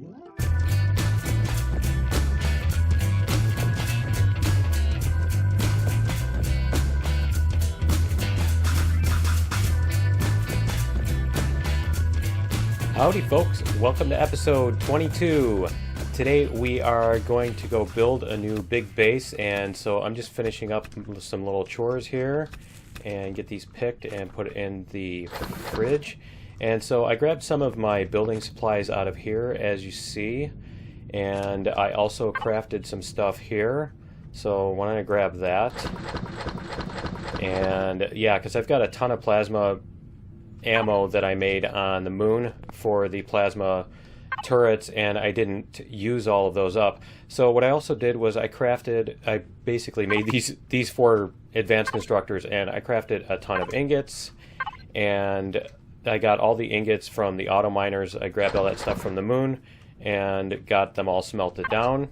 Howdy folks, welcome to episode 22. Today we are going to go build a new big base, and so I'm just finishing up some little chores here and get these picked and put in the fridge. And so I grabbed some of my building supplies out of here, as you see, and I also crafted some stuff here, so why don't I grab that. And yeah, because I've got a ton of plasma ammo that I made on the moon for the plasma turrets, and I didn't use all of those up. So what I also did was I basically made these four advanced constructors, and I crafted a ton of ingots, and I got all the ingots from the auto miners. I grabbed all that stuff from the moon and got them all smelted down,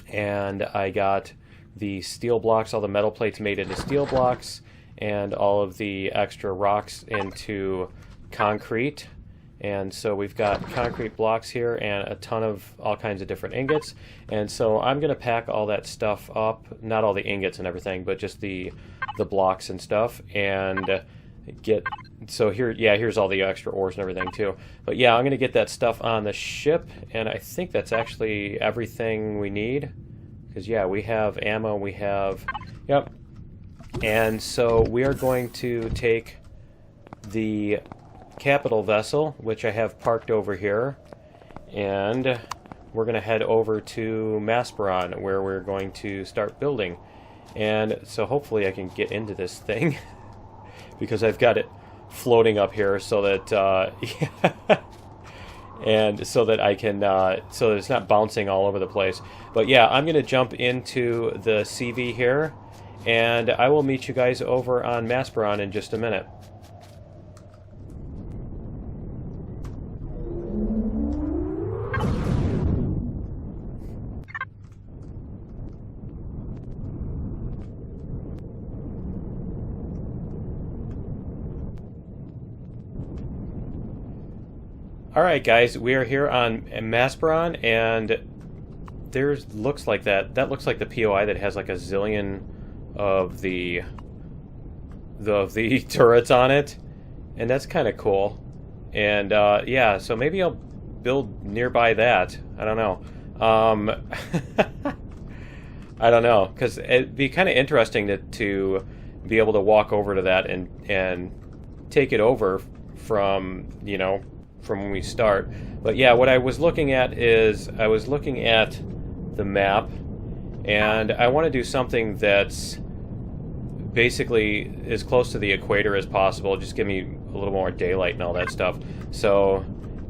and I got the steel blocks, all the metal plates made into steel blocks, and all of the extra rocks into concrete. And so we've got concrete blocks here and a ton of all kinds of different ingots. And so I'm going to pack all that stuff up, not all the ingots and everything, but just the blocks and stuff, and so here's all the extra ores and everything too. But yeah, I'm going to get that stuff on the ship, and I think that's actually everything we need, because yeah, we have ammo, yep. And so we are going to take the capital vessel, which I have parked over here, and we're going to head over to Masperon, where we're going to start building. And so hopefully I can get into this thing because I've got it floating up here so that and so that I can so that it's not bouncing all over the place. But yeah, I'm going to jump into the CV here, and I will meet you guys over on Masperon in just a minute. Alright guys, we are here on Masperon, and looks like that looks like the POI that has like a zillion of the turrets on it, and that's kind of cool. And yeah, so maybe I'll build nearby that. I don't know. I don't know, because it'd be kind of interesting to be able to walk over to that and take it over from, you know, from when we start. But yeah, what I was looking at is I was looking at the map, and I want to do something that's basically as close to the equator as possible. Just give me a little more daylight and all that stuff. So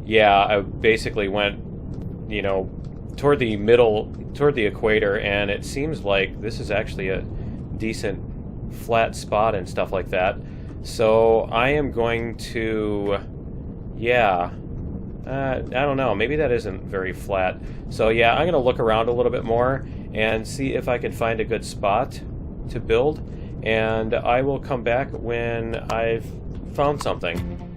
yeah, I basically went, you know, toward the equator, and it seems like this is actually a decent flat spot and stuff like that. So I am going to, yeah, I don't know, maybe that isn't very flat. So yeah, I'm going to look around a little bit more and see if I can find a good spot to build, and I will come back when I've found something.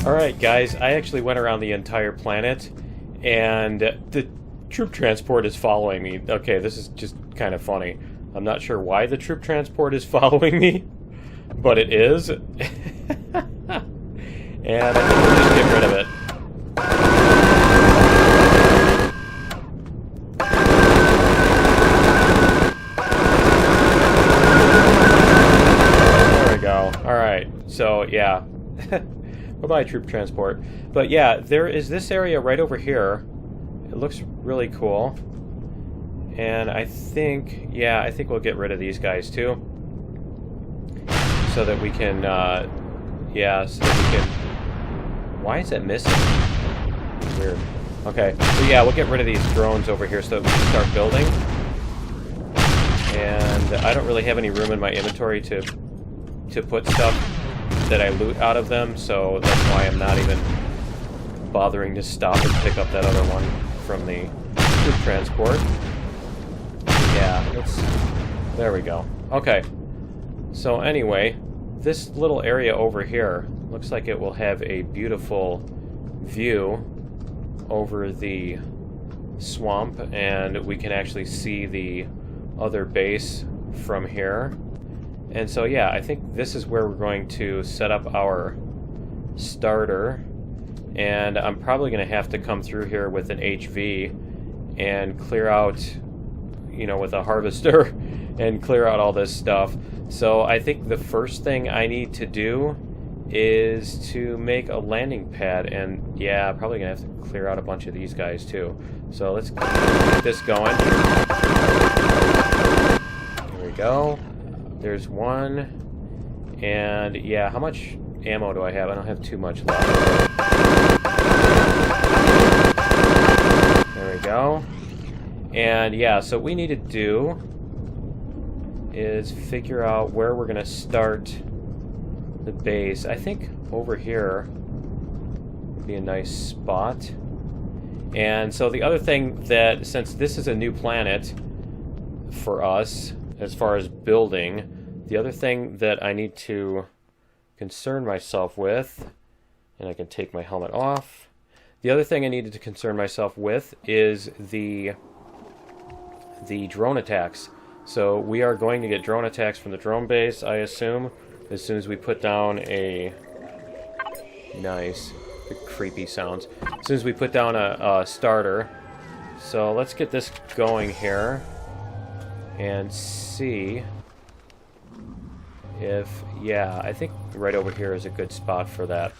Alright guys, I actually went around the entire planet, and the troop transport is following me. Okay, this is just kind of funny. I'm not sure why the troop transport is following me, but it is. And I think we'll just get rid of it. There we go. Alright, so yeah. Bye-bye, troop transport. But yeah, there is this area right over here. It looks really cool. And I think, yeah, I think we'll get rid of these guys too. So that we can, yeah, so that we can... Why is that missing? Weird. Okay, so yeah, we'll get rid of these drones over here so that we can start building. And I don't really have any room in my inventory to put stuff that I loot out of them, so that's why I'm not even bothering to stop and pick up that other one from the troop transport. Yeah, there we go. Okay, so anyway, this little area over here looks like it will have a beautiful view over the swamp, and we can actually see the other base from here. And so yeah, I think this is where we're going to set up our starter, and I'm probably going to have to come through here with an HV and clear out, you know, with a harvester and clear out all this stuff. So I think the first thing I need to do is to make a landing pad, and yeah, probably gonna have to clear out a bunch of these guys too. So let's get this going. There we go. There's one. And yeah, how much ammo do I have? I don't have too much left. There we go. And yeah, so what we need to do is figure out where we're gonna start the base. I think over here would be a nice spot. And so the other thing that, since this is a new planet for us as far as building, the other thing that I need to concern myself with, and I can take my helmet off, the other thing I needed to concern myself with is the drone attacks. So we are going to get drone attacks from the drone base, I assume, as soon as we put down a nice, the creepy sounds, as soon as we put down a starter. So let's get this going here and see if, yeah, I think right over here is a good spot for that.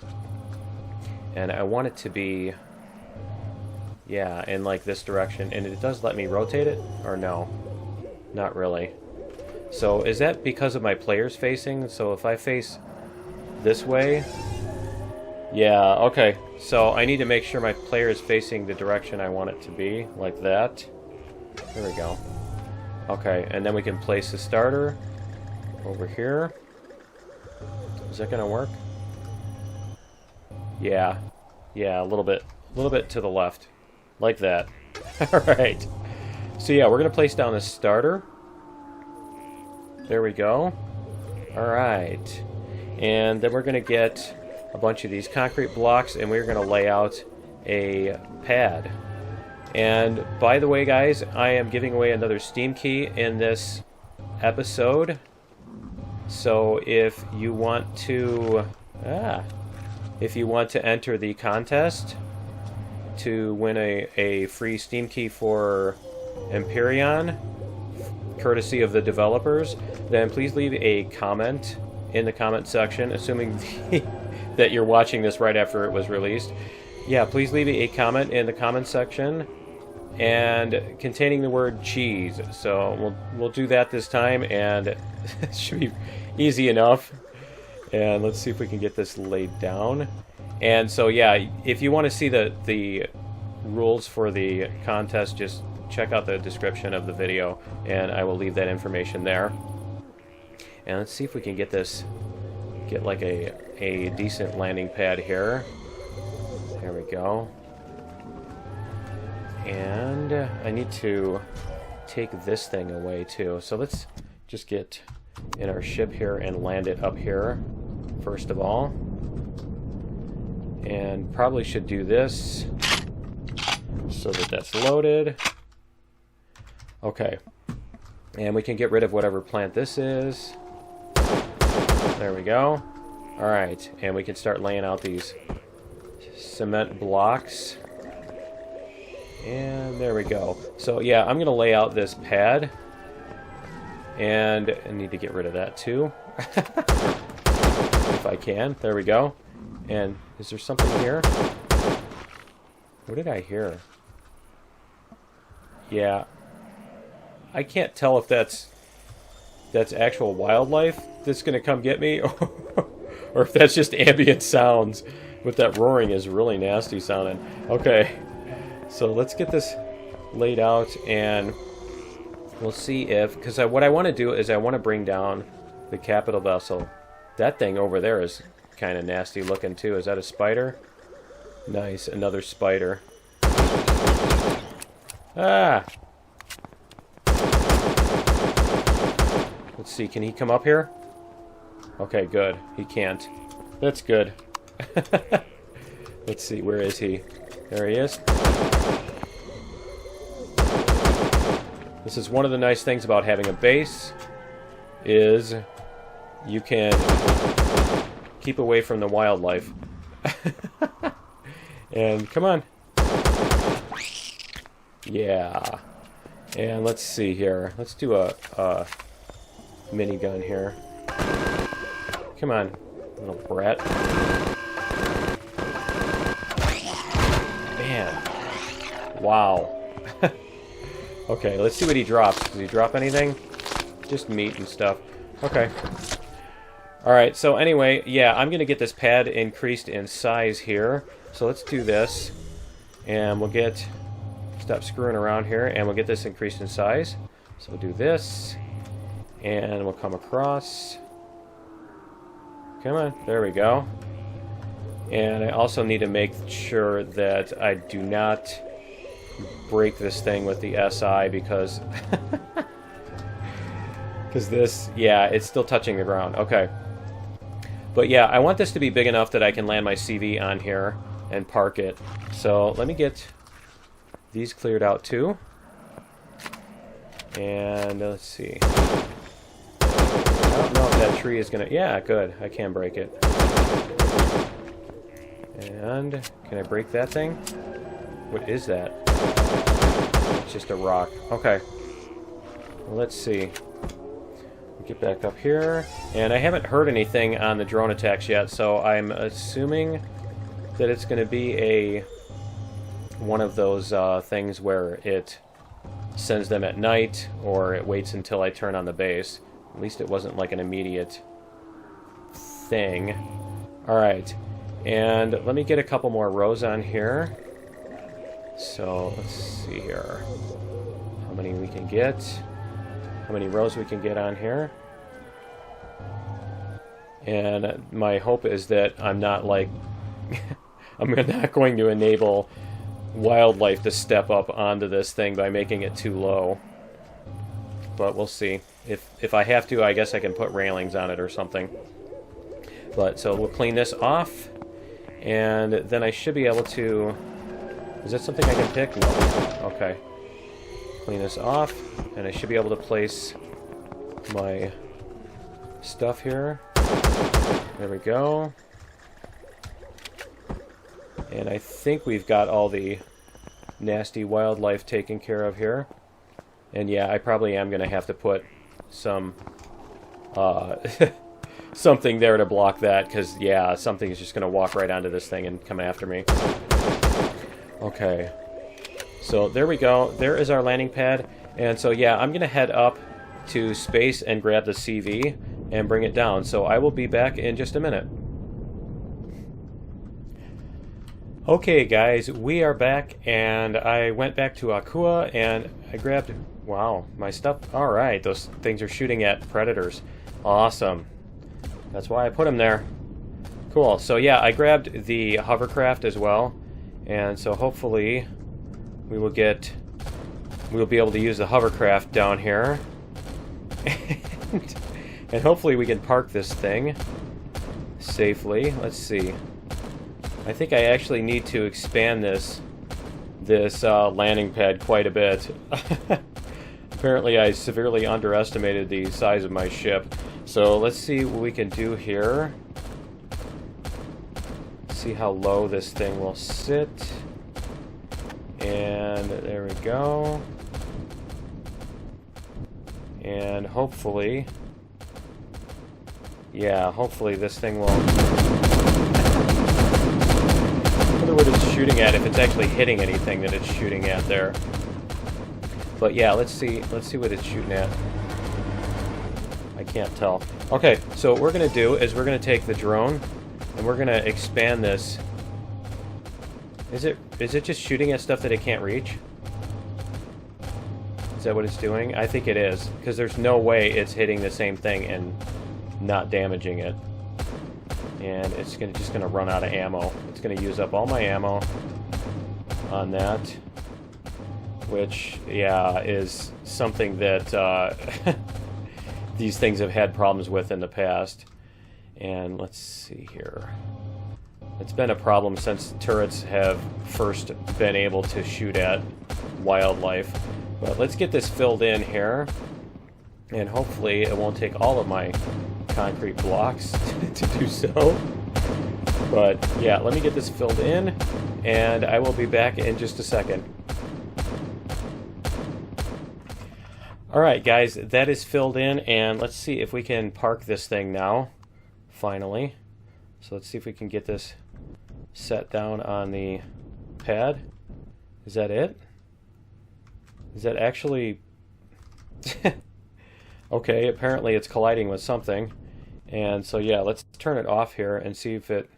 And I want it to be, yeah, in like this direction. And it does let me rotate it, or no? Not really. So is that because of my players facing? So if I face this way, yeah, okay. So I need to make sure my player is facing the direction I want it to be, like that. There we go. Okay, and then we can place the starter over here. Is that gonna work? Yeah, yeah, a little bit to the left, like that. All right. So yeah, we're gonna place down the starter. There we go. All right, and then we're gonna get a bunch of these concrete blocks, and we're gonna lay out a pad. And by the way, guys, I am giving away another Steam key in this episode. So if you want to, enter the contest to win a free Steam key for Empyrion, courtesy of the developers, then please leave a comment in the comment section, assuming that you're watching this right after it was released. Yeah, please leave a comment in the comment section and containing the word cheese. So we'll do that this time, and it should be easy enough. And let's see if we can get this laid down. And so yeah, if you want to see the rules for the contest, just check out the description of the video, and I will leave that information there. And let's see if we can get like a decent landing pad here. There we go. And I need to take this thing away too. So let's just get in our ship here and land it up here first of all. And probably should do this so that that's loaded. Okay. And we can get rid of whatever plant this is. There we go. Alright, and we can start laying out these cement blocks. And there we go. So yeah, I'm going to lay out this pad. And I need to get rid of that too. If I can. There we go. And is there something here? What did I hear? Yeah. I can't tell if that's actual wildlife that's going to come get me, or if that's just ambient sounds. But that roaring is really nasty sounding. Okay, so let's get this laid out, and we'll see if... Because what I want to do is I want to bring down the capital vessel. That thing over there is kind of nasty looking too. Is that a spider? Nice, another spider. Ah! Let's see, can he come up here? Okay, good. He can't. That's good. Let's see, where is he? There he is. This is one of the nice things about having a base, is you can keep away from the wildlife. And come on. Yeah. And let's see here. Let's do a minigun here. Come on, little brat. Man. Wow. Okay, let's see what he drops. Does he drop anything? Just meat and stuff. Okay. Alright, so anyway, yeah, I'm going to get this pad increased in size here. So let's do this. And we'll get... Stop screwing around here, and we'll get this increased in size. So we'll do this. And we'll come across. Come on, there we go. And I also need to make sure that I do not break this thing with the SI, because this, yeah, it's still touching the ground. Okay. But yeah, I want this to be big enough that I can land my CV on here and park it. So let me get these cleared out too. And let's see. I don't know if that tree is gonna... Yeah, good. I can break it. And can I break that thing? What is that? It's just a rock. Okay. Well, let's see. Get back up here. And I haven't heard anything on the drone attacks yet, so I'm assuming that it's going to be one of those things where it sends them at night, or it waits until I turn on the base. At least it wasn't like an immediate thing. Alright. And let me get a couple more rows on here. So, let's see here. How many we can get. How many rows we can get on here. And my hope is that I'm not like... I'm not going to enable wildlife to step up onto this thing by making it too low. But we'll see. If I have to, I guess I can put railings on it or something. But, so we'll clean this off. And then I should be able to... Is that something I can pick? No. Okay. Clean this off. And I should be able to place my stuff here. There we go. And I think we've got all the nasty wildlife taken care of here. And yeah, I probably am going to have to put some... something there to block that, because, yeah, something is just going to walk right onto this thing and come after me. Okay. So, there we go. There is our landing pad. And so, yeah, I'm going to head up to space and grab the CV and bring it down. So, I will be back in just a minute. Okay, guys, we are back, and I went back to Akua, and I grabbed... Wow, my stuff... Alright, those things are shooting at predators. Awesome. That's why I put them there. Cool. So yeah, I grabbed the hovercraft as well, and so hopefully we'll be able to use the hovercraft down here, and hopefully we can park this thing safely. Let's see. I think I actually need to expand this landing pad quite a bit. Apparently I severely underestimated the size of my ship. So let's see what we can do here. See how low this thing will sit. And there we go. And hopefully... Yeah, hopefully this thing will... I wonder what it's shooting at, if it's actually hitting anything that it's shooting at there. But yeah, let's see what it's shooting at. I can't tell. Okay, so what we're going to do is we're going to take the drone, And we're gonna expand this. Is it just shooting at stuff that it can't reach? Is that what it's doing? I think it is, because there's no way it's hitting the same thing and not damaging it. And it's just gonna run out of ammo. It's gonna use up all my ammo on that, which, yeah, is something that these things have had problems with in the past. And let's see here. It's been a problem since turrets have first been able to shoot at wildlife. But let's get this filled in here. And hopefully it won't take all of my concrete blocks to do so. But yeah, let me get this filled in, and I will be back in just a second. Alright guys, that is filled in, and let's see if we can park this thing now, finally. So let's see if we can get this set down on the pad. Is that it? Is that actually... Okay, apparently it's colliding with something. And so yeah, let's turn it off here and see if it...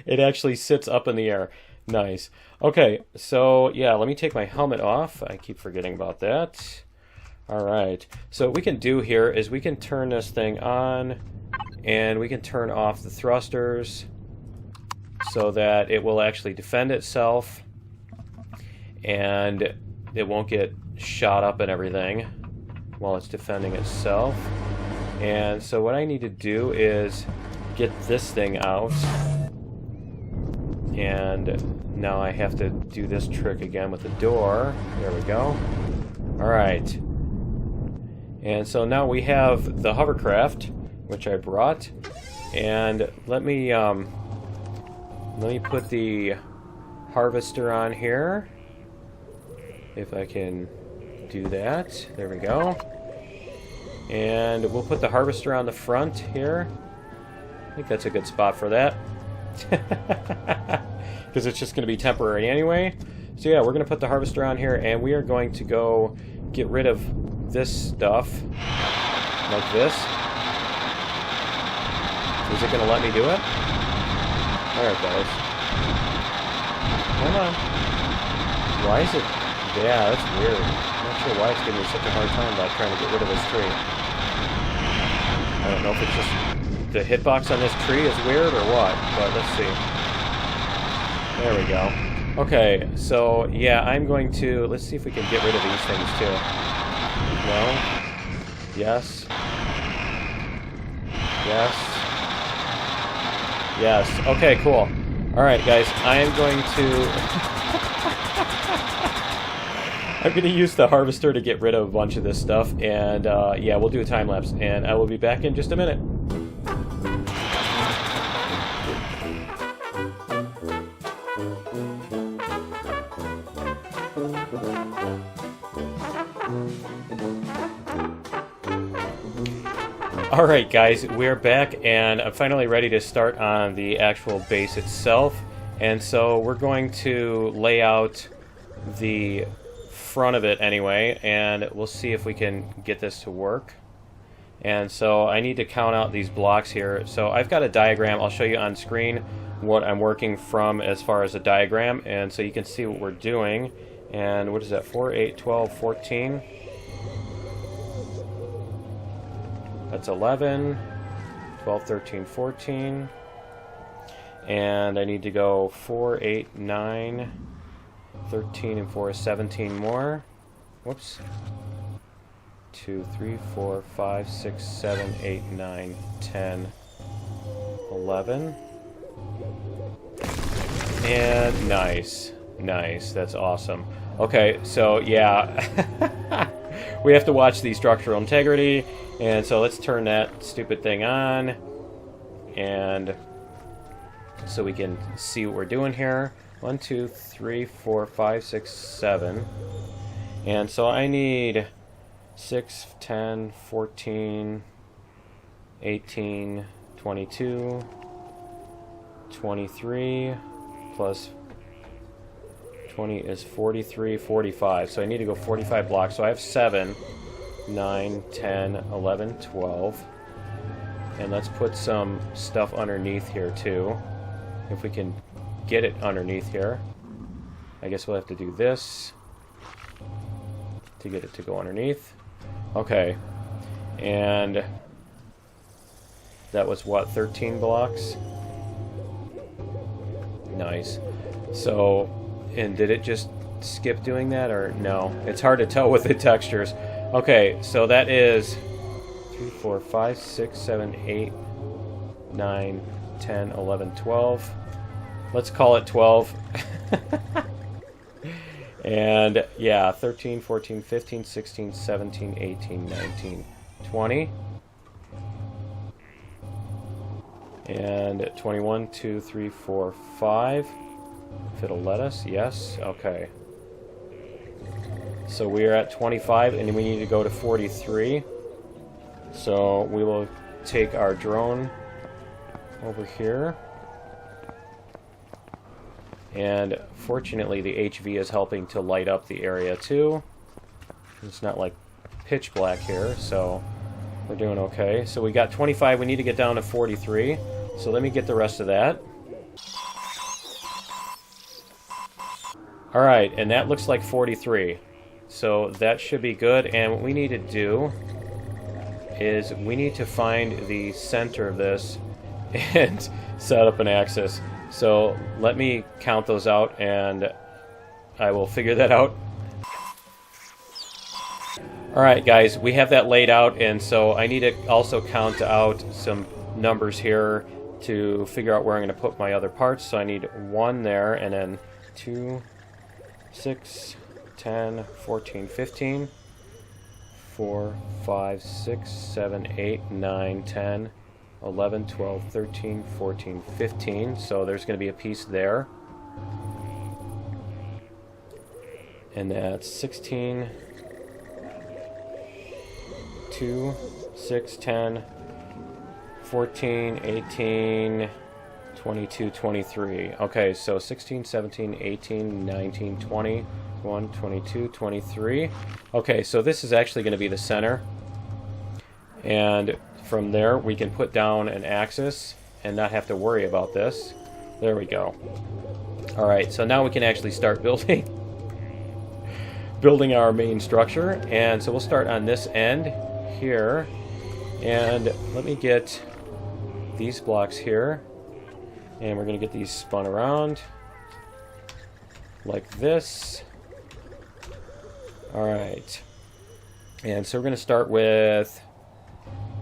It actually sits up in the air. Nice. Okay, so yeah, let me take my helmet off. I keep forgetting about that. Alright, so what we can do here is we can turn this thing on, and we can turn off the thrusters so that it will actually defend itself and it won't get shot up and everything while it's defending itself. And so what I need to do is get this thing out, and now I have to do this trick again with the door. There we go. Alright, and so now we have the hovercraft, which I brought, and let me put the harvester on here, if I can do that. There we go. And we'll put the harvester on the front here. I think that's a good spot for that. Because it's just going to be temporary anyway. So yeah, we're going to put the harvester on here, and we are going to go get rid of this stuff. Like this. Is it going to let me do it? Alright guys. Come on. Why is it... Yeah, that's weird. I'm not sure why it's giving me such a hard time about trying to get rid of this tree. I don't know if it's just the hitbox on this tree is weird or what, but let's see. There we go. Okay, so yeah, I'm going to... Let's see if we can get rid of these things too. No. Yes. Yes. Yes. Okay, cool. Alright guys, I am going to... I'm going to use the harvester to get rid of a bunch of this stuff, and yeah, we'll do a time lapse, and I will be back in just a minute. Alright guys, we're back, and I'm finally ready to start on the actual base itself. And so we're going to lay out the front of it anyway, and we'll see if we can get this to work. And so I need to count out these blocks here. So I've got a diagram. I'll show you on screen what I'm working from as far as a diagram, and so you can see what we're doing. And what is that? 4, 8, 12, 14. That's 11, 12, 13, 14. And I need to go 4, 8, 9, 13, and 4 is 17 more. Whoops. 2, 3, 4, 5, 6, 7, 8, 9, 10, 11. And nice. Nice. That's awesome. Okay, so yeah. We have to watch the structural integrity. And so let's turn that stupid thing on. And so we can see what we're doing here. 1, 2, 3, 4, 5, 6, 7. And so I need 6, 10, 14, 18, 22, 23, plus 20 is 43, 45. So I need to go 45 blocks. So I have 7, 9, 10, 11, 12, And let's put some stuff underneath here too. If we can get it underneath here. I guess we'll have to do this to get it to go underneath. Okay. And that was what, 13 blocks? Nice. So, and did it just skip doing that or no? It's hard to tell with the textures. Okay, so that is 3, 4, 5, 6, 7, 8, 9, 10, 11, 12. Let's call it 12. And yeah, 13, 14, 15, 16, 17, 18, 19, 20. And 21, 2, 3, 4, 5. If it'll let us, yes. Okay. So we are at 25 and we need to go to 43. So we will take our drone over here. And fortunately the HV is helping to light up the area too. It's not like pitch black here, so we're doing okay. So we got 25, we need to get down to 43. So let me get the rest of that. Alright, and that looks like 43. So that should be good, and what we need to do is we need to find the center of this and set up an axis. So let me count those out and I will figure that out. Alright guys, we have that laid out, and so I need to also count out some numbers here to figure out where I'm going to put my other parts. So I need 1 there, and then 2, 6, 10, 14, 15, 4, 5, 6, 7, 8, 9, 10, 11, 12, 13, 14, 15. So there's going to be a piece there. And that's 16, 2, 6, 10, 14, 18, 22, 23. Okay, so 16, 17, 18, 19, 20, 21, 22, 23. Okay, so this is actually going to be the center. And from there, we can put down an axis and not have to worry about this. There we go. Alright, so now we can actually start building our main structure. And so we'll start on this end here. And let me get these blocks here. And we're going to get these spun around like this. Alright. And so we're going to start with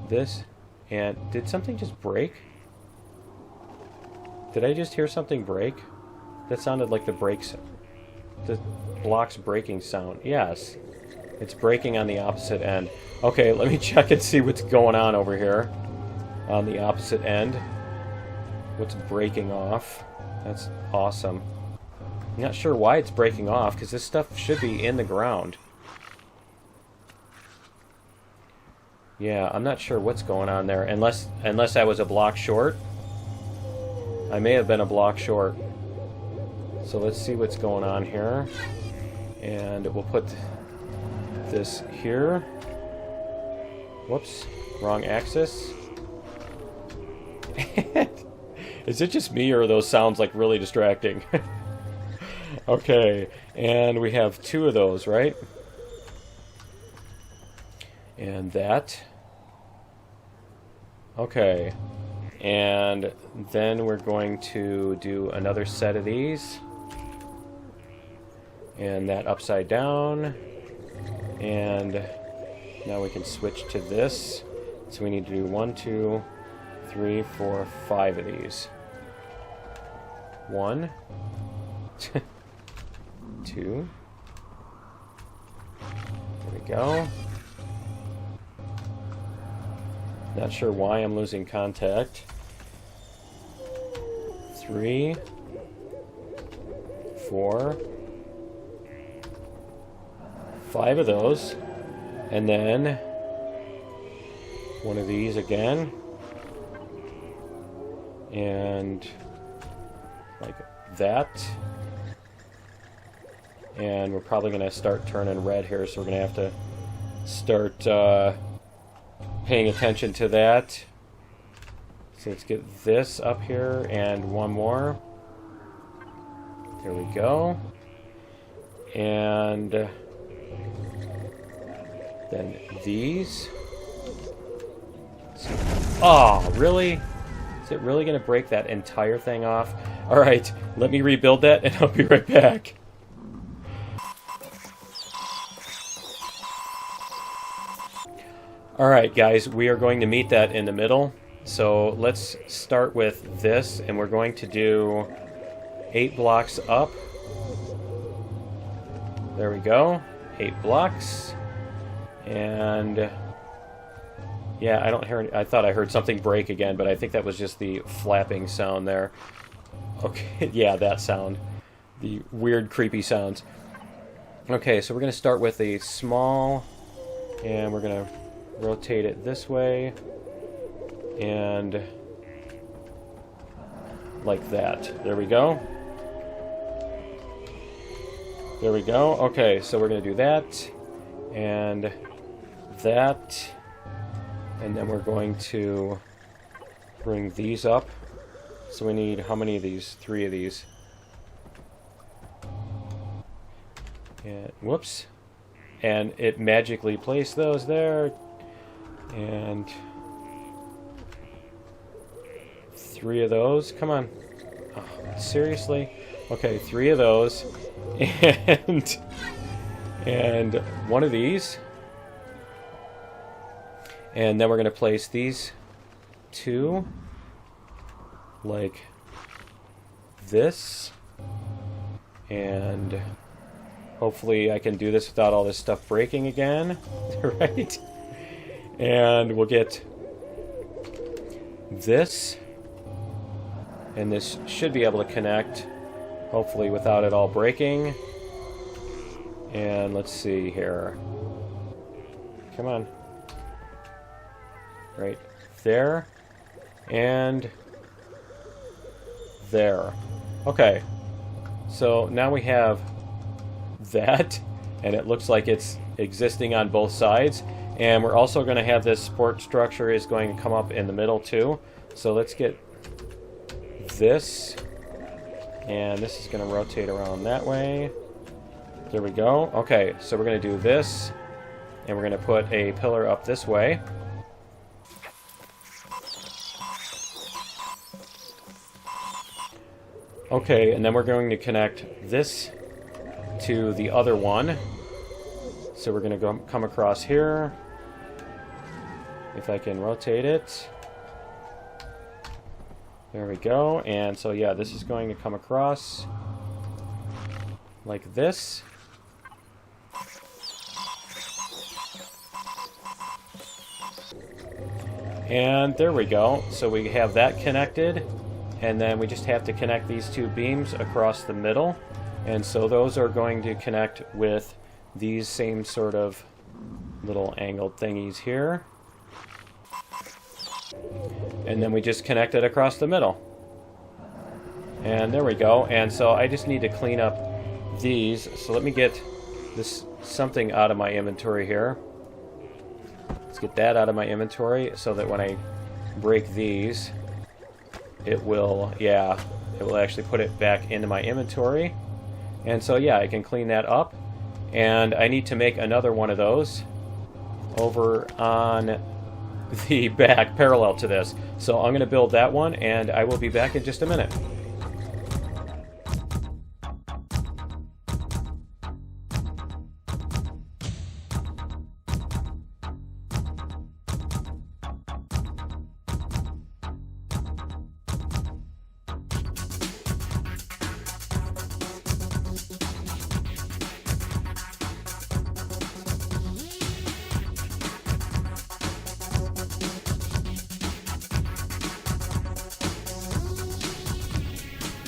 this. And did something just break? Did I just hear something break? That sounded like the blocks breaking sound. Yes. It's breaking on the opposite end. Okay, let me check and see what's going on over here on the opposite end. What's breaking off? That's awesome. I'm not sure why it's breaking off, because this stuff should be in the ground. Yeah, I'm not sure what's going on there, unless I was a block short. I may have been a block short. So let's see what's going on here. And we'll put this here. Whoops, wrong axis. Is it just me, or are those sounds like really distracting? Okay, and we have 2 of those, right? And that. Okay. And then we're going to do another set of these. And that upside down. And now we can switch to this. So we need to do 1, 2, 3, 4, 5 of these. 1, 2. There we go. Not sure why I'm losing contact. 3, 4, 5 of those. And then 1 of these again. And like that. And we're probably going to start turning red here, so we're going to have to start paying attention to that. So let's get this up here and one more. There we go. And then these. Oh, really? Is it really going to break that entire thing off? All right, let me rebuild that and I'll be right back. All right, guys, we are going to meet that in the middle. So let's start with this, and we're going to do 8 blocks up. There we go, 8 blocks. And yeah, I thought I heard something break again, but I think that was just the flapping sound there. Okay, yeah, that sound. The weird, creepy sounds. Okay, so we're going to start with a small, and we're going to rotate it this way, and like that. There we go. There we go. Okay, so we're going to do that, and that, and then we're going to bring these up. So we need, how many of these? 3 of these. And, whoops. And it magically placed those there. And 3 of those. Come on. Oh, seriously? Okay, 3 of those. And 1 of these. And then we're going to place these 2 like this. And hopefully I can do this without all this stuff breaking again. Right? And we'll get this. And this should be able to connect, hopefully without it all breaking. And let's see here. Come on. Right there. And there. Okay. So now we have that, and it looks like it's existing on both sides. And we're also going to have this support structure is going to come up in the middle too. So let's get this, and this is going to rotate around that way. There we go. Okay, so we're going to do this, and we're going to put a pillar up this way. Okay, and then we're going to connect this to the other one. So we're going to come across here. If I can rotate it. There we go. And so yeah, this is going to come across like this. And there we go. So we have that connected. And then we just have to connect these 2 beams across the middle. And so those are going to connect with these same sort of little angled thingies here. And then we just connect it across the middle. And there we go. And so I just need to clean up these. So let me get this something out of my inventory here. Let's get that out of my inventory so that when I break these, it will, yeah, it will actually put it back into my inventory. And so yeah, I can clean that up. And I need to make another one of those over on the back parallel to this. So I'm going to build that one, and I will be back in just a minute.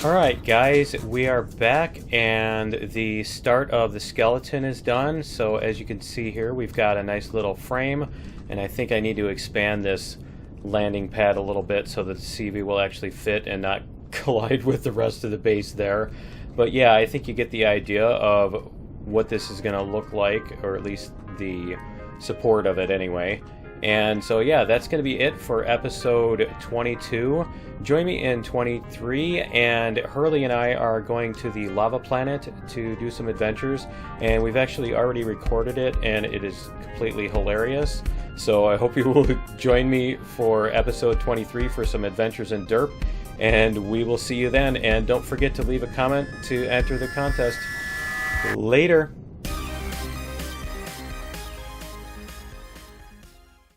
Alright guys, we are back, and the start of the skeleton is done. So as you can see here, we've got a nice little frame, and I think I need to expand this landing pad a little bit so that the CV will actually fit and not collide with the rest of the base there. But yeah, I think you get the idea of what this is going to look like, or at least the support of it anyway. And so yeah, that's going to be it for episode 22. Join me in 23, and Hurley and I are going to the lava planet to do some adventures, and we've actually already recorded it, and it is completely hilarious. So I hope you will join me for episode 23 for some adventures in derp, and we will see you then. And don't forget to leave a comment to enter the contest. Later.